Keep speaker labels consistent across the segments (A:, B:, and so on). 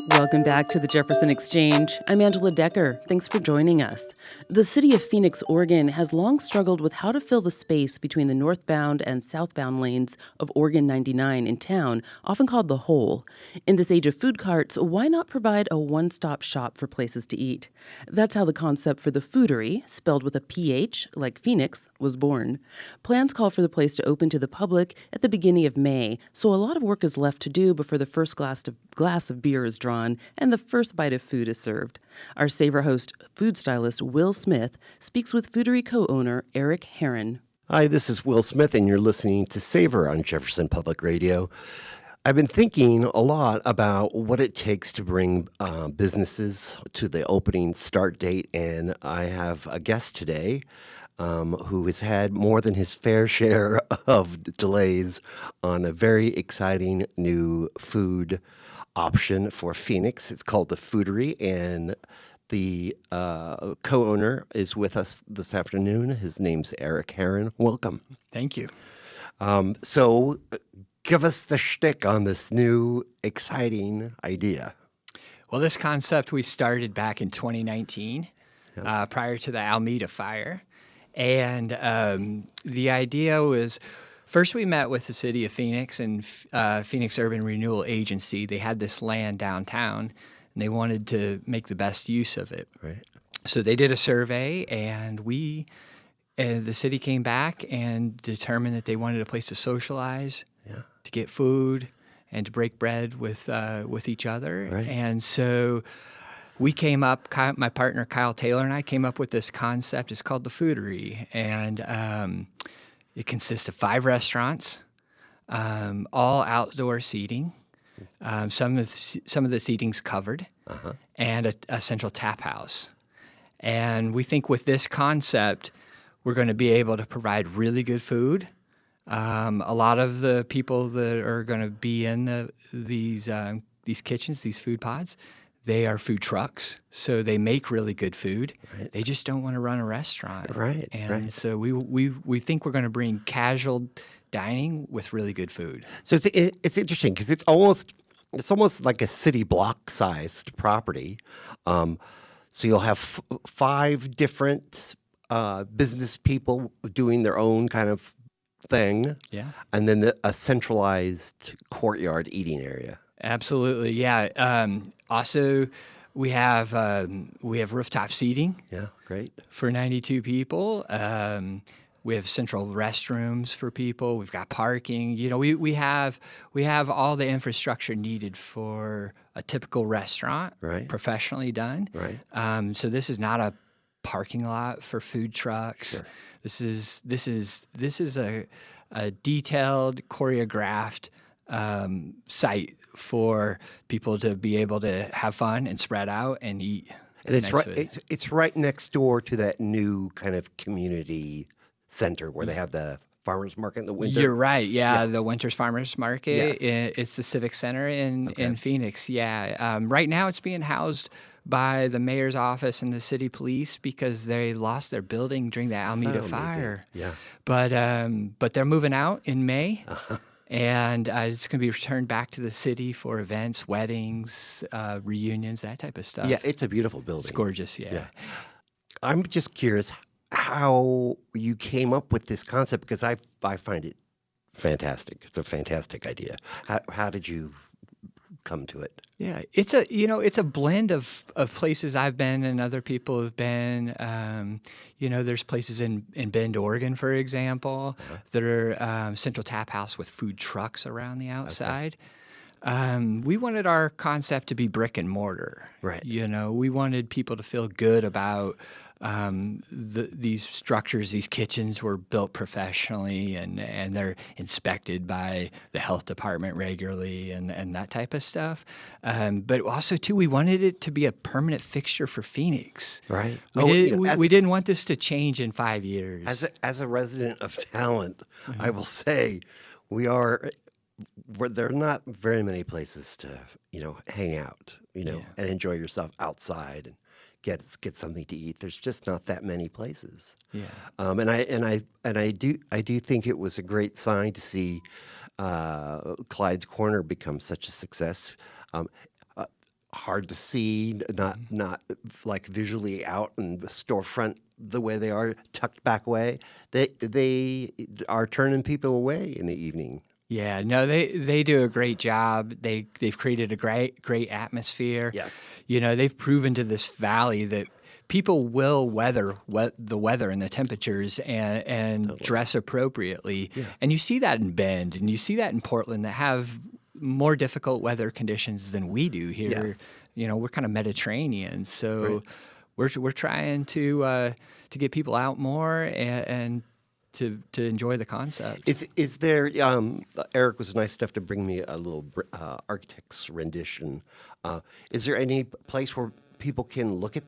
A: Welcome back to the Jefferson Exchange. I'm Angela Decker. Thanks for joining us. The city of Phoenix, Oregon has long struggled with how to fill the space between the northbound and southbound lanes of Oregon 99 in town, often called the Hole. In this age of food carts, why not provide a one-stop shop for places to eat? That's how the concept for the Phoodery, spelled with a PH, like Phoenix, was born. Plans call for the place to open to the public at the beginning of May, so a lot of work is left to do before the first glass of beer is drawn and the first bite of food is served. Our Savor host, food stylist Will Smith, speaks with Phoodery co-owner Eric Herron.
B: Hi, this is Will Smith, and you're listening to Savor on Jefferson Public Radio. I've been thinking a lot about what it takes to bring businesses to the opening start date, and I have a guest today who has had more than his fair share of delays on a very exciting new food option for Phoenix. It's called the Phoodery, and the co-owner is with us this afternoon. His name's Eric Herron. Welcome.
C: Thank you.
B: So give us the shtick on this new exciting idea.
C: Well, this concept we started back in 2019, prior to the Alameda fire. And the idea was, first we met with the city of Phoenix and Phoenix Urban Renewal Agency. They had this land downtown, and they wanted to make the best use of it.
B: Right.
C: So they did a survey, and the city came back and determined that they wanted a place to socialize, to get food, and to break bread with each other.
B: Right.
C: And so we came up, my partner Kyle Taylor and I came up with this concept. It's called the Phoodery, and it consists of 5 restaurants, all outdoor seating. Some of the seating's covered, and a central tap house. And we think with this concept, we're going to be able to provide really good food. A lot of the people that are going to be in these kitchens, these food pods, they are food trucks, so they make really good food.
B: Right.
C: They just don't want to run a restaurant.
B: Right.
C: And so we think we're going to bring casual dining with really good food.
B: So it's interesting because it's almost like a city block sized property. So you'll have 5 different business people doing their own kind of thing.
C: Yeah.
B: And then a centralized courtyard eating area.
C: Absolutely, yeah. Also, we have rooftop seating.
B: Yeah, great.
C: For 92 people. We have central restrooms for people. We've got parking. You know, we have all the infrastructure needed for a typical restaurant,
B: Right.
C: professionally done.
B: Right.
C: So this is not a parking lot for food trucks.
B: Sure.
C: This is a detailed, choreographed site for people to be able to have fun and spread out and eat.
B: And it's
C: nice
B: right.
C: food.
B: It's right next door to that new kind of community center where they have the farmers market in the winter.
C: You're right. Yeah, the Winters Farmers Market.
B: Yes.
C: It's the Civic Center in
B: Okay.
C: Phoenix. Yeah. Right now, it's being housed by the mayor's office and the city police because they lost their building during the Alameda
B: amazing.
C: fire.
B: Yeah.
C: But they're moving out in May. And it's going to be returned back to the city for events, weddings, reunions, that type of stuff.
B: Yeah, it's a beautiful building.
C: It's gorgeous, yeah.
B: I'm just curious how you came up with this concept because I find it fantastic. It's a fantastic idea. How did you come to it?
C: Yeah, it's a blend of places I've been and other people have been. There's places in Bend, Oregon, for example, that are central tap house with food trucks around the outside. We wanted our concept to be brick and mortar.
B: Right.
C: You know, we wanted people to feel good about these structures. These kitchens were built professionally and they're inspected by the health department regularly and that type of stuff. But also, too, we wanted it to be a permanent fixture for Phoenix.
B: Right.
C: We didn't want this to change in 5 years.
B: As a resident of talent, I will say there are not very many places to hang out and enjoy yourself outside and get something to eat. There's just not that many places.
C: Yeah.
B: And I do think it was a great sign to see Clyde's Corner become such a success. hard to see, not like visually out in the storefront the way they are tucked back away. They are turning people away in the evening.
C: Yeah, no, they do a great job. They've created a great atmosphere.
B: Yes.
C: They've proven to this valley that people will weather the weather and the temperatures and dress appropriately.
B: Yeah.
C: And you see that in Bend, and you see that in Portland, that have more difficult weather conditions than we do here.
B: Yes.
C: We're kind of Mediterranean, so we're trying to get people out more and to enjoy the concept.
B: Is there? Eric was nice enough to bring me a little architect's rendition. Is there any place where people can look at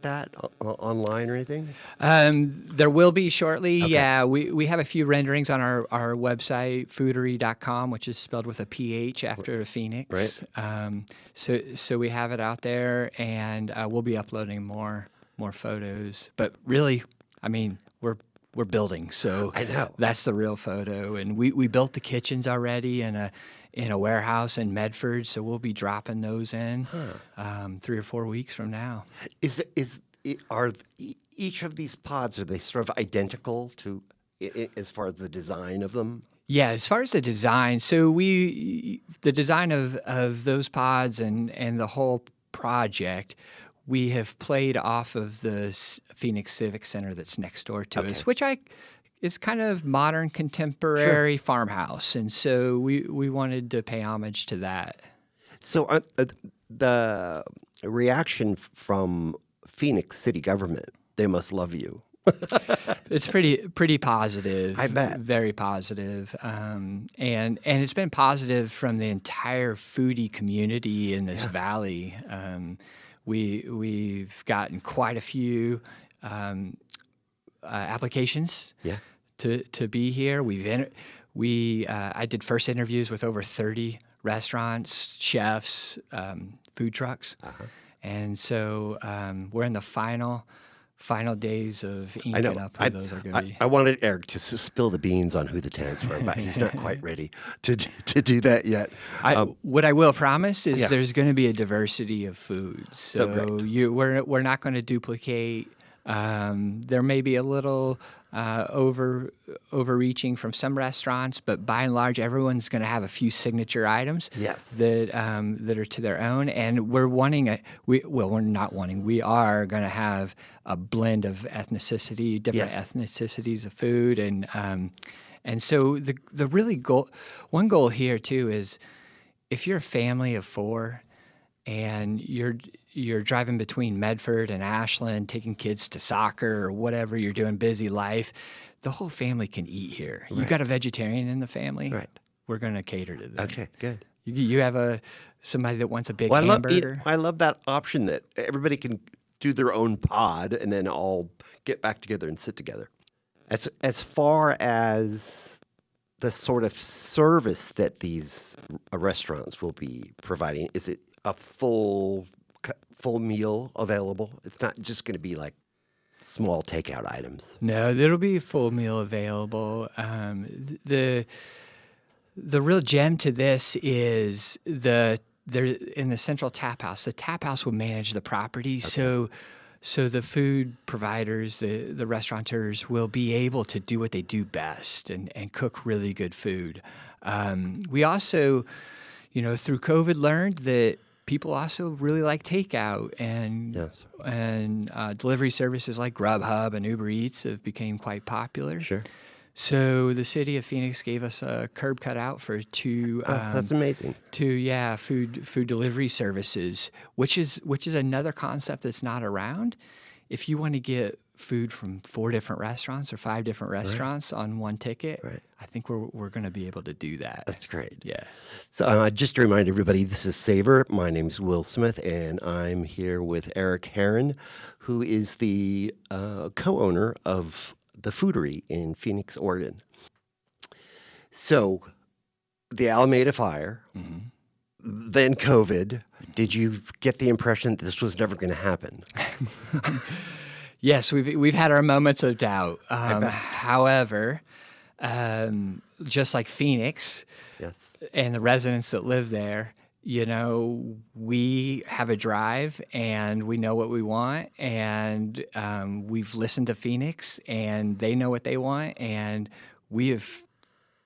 B: that online or anything?
C: There will be shortly.
B: Okay.
C: Yeah, we have a few renderings on our website, phoodery.com, which is spelled with a PH after a phoenix.
B: Right.
C: So we have it out there, and we'll be uploading more photos. But really, I mean, we're building, so
B: I know.
C: that's the real photo. And we built the kitchens already in a warehouse in Medford, so we'll be dropping those in 3 or 4 weeks from now.
B: Are each of these pods, are they sort of identical to as far as the design of them?
C: Yeah, as far as the design, so the design of those pods and the whole project, we have played off of the Phoenix Civic Center that's next door to us, which is kind of modern, contemporary farmhouse, and so we wanted to pay homage to that.
B: So the reaction from Phoenix city government, they must love you.
C: It's pretty positive.
B: I bet.
C: Very positive. And it's been positive from the entire foodie community in this valley. We've gotten quite a few applications to be here. I did first interviews with over 30 restaurants, chefs, food trucks, and so we're in the final days of inking up who those are going to be.
B: I wanted Eric to spill the beans on who the tenants were, but he's not quite ready to do that yet.
C: What I will promise is there's going to be a diversity of foods. So
B: great.
C: We're not going to duplicate. There may be a little overreaching from some restaurants, but by and large, everyone's going to have a few signature items that are to their own. And we're not wanting. We are going to have a blend of ethnicity, different ethnicities of food, and so the really one goal here too is if you're a family of 4 and you're driving between Medford and Ashland, taking kids to soccer or whatever you're doing, busy life, the whole family can eat here. You got a vegetarian in the family, we're going to cater to them.
B: Okay, good.
C: You have somebody that wants a big hamburger.
B: I love that option that everybody can do their own pod and then all get back together and sit together. As far as the sort of service that these restaurants will be providing, is it a full meal available? It's not just going to be like small takeout items.
C: No, there'll be a full meal available. The real gem to this is they're in the central tap house. The tap house will manage the property, so the food providers, the restaurateurs will be able to do what they do best and cook really good food. We also, through COVID, learned that people also really like takeout and delivery services like Grubhub and Uber Eats have become quite popular.
B: Sure.
C: So the city of Phoenix gave us a curb cut out for 2.
B: That's amazing.
C: 2 food delivery services, which is another concept that's not around. If you want to get food from 4 different restaurants or 5 different restaurants on one ticket, I think we're going to be able to do that.
B: That's great.
C: Yeah.
B: So just to remind everybody, this is Savor. My name is Will Smith, and I'm here with Eric Herron, who is the co-owner of the Phoodery in Phoenix, Oregon. So the Alameda fire, then COVID. Did you get the impression that this was never going to happen?
C: Yes, we've had our moments of doubt. However, just like Phoenix and the residents that live there, we have a drive and we know what we want, and we've listened to Phoenix and they know what they want, and we have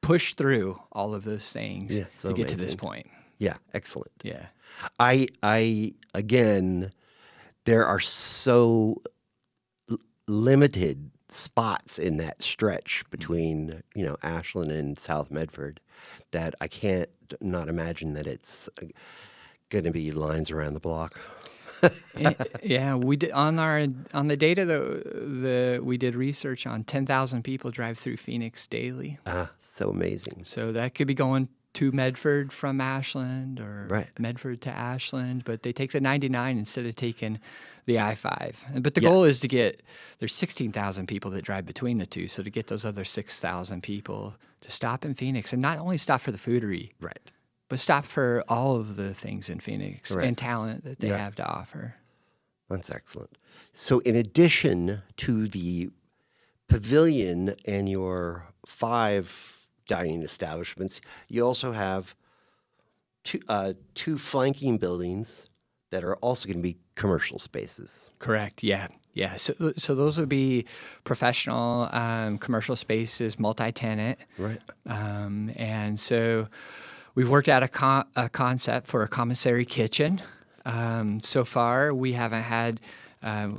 C: pushed through all of those things
B: Yeah, so
C: to get to this
B: amazing.
C: point.
B: Yeah, excellent.
C: Yeah.
B: I again, there are so limited spots in that stretch between, Ashland and South Medford that I can't not imagine that it's going to be lines around the block.
C: Yeah, we did on the data that we did research on. 10,000 people drive through Phoenix daily.
B: So amazing.
C: So that could be going to Medford from Ashland, or
B: Right.
C: Medford to Ashland, but they take the 99 instead of taking the I-5. But the goal is there's 16,000 people that drive between the two, so to get those other 6,000 people to stop in Phoenix, and not only stop for the Phoodery,
B: Right.
C: but stop for all of the things in Phoenix
B: Right.
C: and talent that they have to offer.
B: That's excellent. So in addition to the pavilion and your 5 dining establishments, you also have two flanking buildings that are also going to be commercial spaces.
C: Correct. Yeah. Yeah. So those would be professional commercial spaces, multi-tenant.
B: Right.
C: And so we've worked out a concept for a commissary kitchen. So far, we haven't had.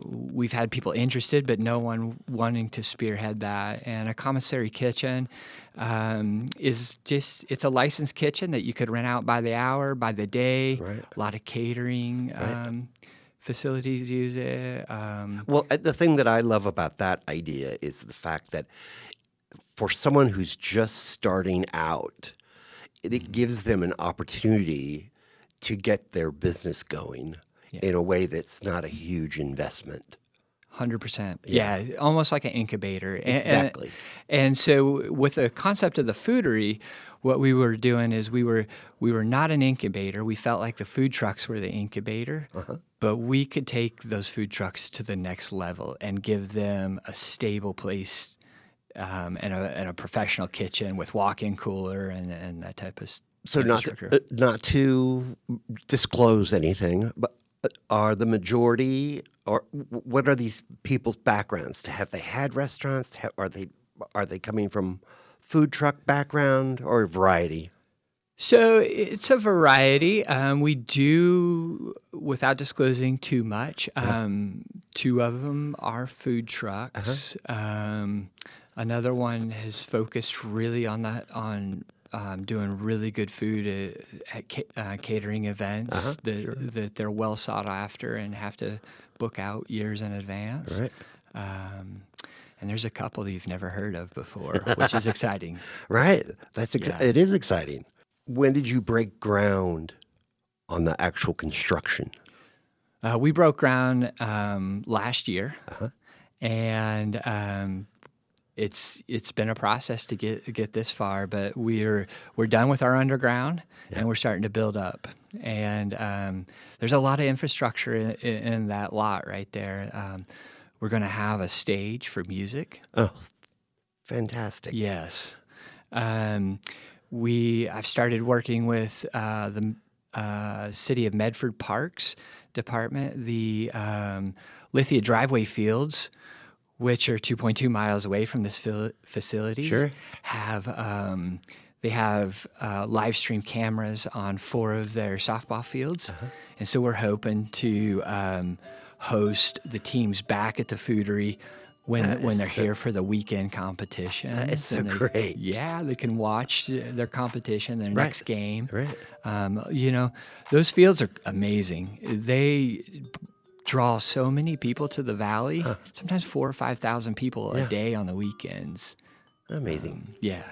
C: We've had people interested, but no one wanting to spearhead that. And a commissary kitchen it's a licensed kitchen that you could rent out by the hour, by the day.
B: Right.
C: A lot of catering facilities use it.
B: Well, the thing that I love about that idea is the fact that for someone who's just starting out, it gives them an opportunity to get their business going in a way that's not a huge investment.
C: 100%. Yeah, almost like an incubator.
B: Exactly.
C: And so with the concept of the Phoodery, what we were doing is we were not an incubator. We felt like the food trucks were the incubator, but we could take those food trucks to the next level and give them a stable place and a professional kitchen with walk-in cooler and that type of
B: So not to disclose anything, but are the majority, or what are these people's backgrounds? Have they had restaurants? Are they coming from food truck background, or a variety?
C: So it's a variety. We do, without disclosing too much, 2 of them are food trucks. Another one has focused really on doing really good food at catering events that they're well sought after and have to book out years in advance.
B: Right.
C: And there's a couple that you've never heard of before, which is exciting.
B: Right. It is exciting. When did you break ground on the actual construction?
C: We broke ground last year, and it's been a process to get this far, but we're done with our underground, and we're starting to build up. And there's a lot of infrastructure in that lot right there. We're going to have a stage for music.
B: Oh, fantastic!
C: Yes. I've started working with the City of Medford Parks Department, the Lithia driveway fields, which are 2.2 miles away from this facility.
B: Sure.
C: They have live stream cameras on 4 of their softball fields, and so we're hoping to host the teams back at the Phoodery when they're here for the weekend competition.
B: That is so great.
C: Yeah, they can watch their competition, their next game.
B: Right.
C: Those fields are amazing. They draw so many people to the valley, sometimes 4,000 or 5,000 people a day on the weekends.
B: Amazing.
C: Yeah.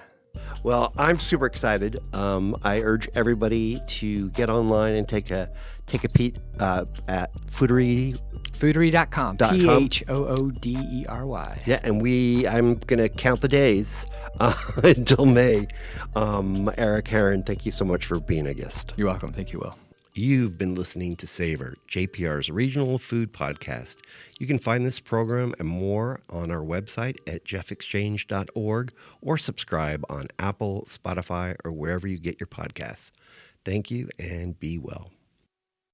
B: Well, I'm super excited. I urge everybody to get online and take a peek at Phoodery.
C: Phoodery.com. Phoodery.
B: Yeah, and I'm going to count the days until May. Eric Heron, thank you so much for being a guest.
C: You're welcome. Thank you, Will.
B: You've been listening to Savor, JPR's regional food podcast. You can find this program and more on our website at jeffexchange.org or subscribe on Apple, Spotify, or wherever you get your podcasts. Thank you and be well.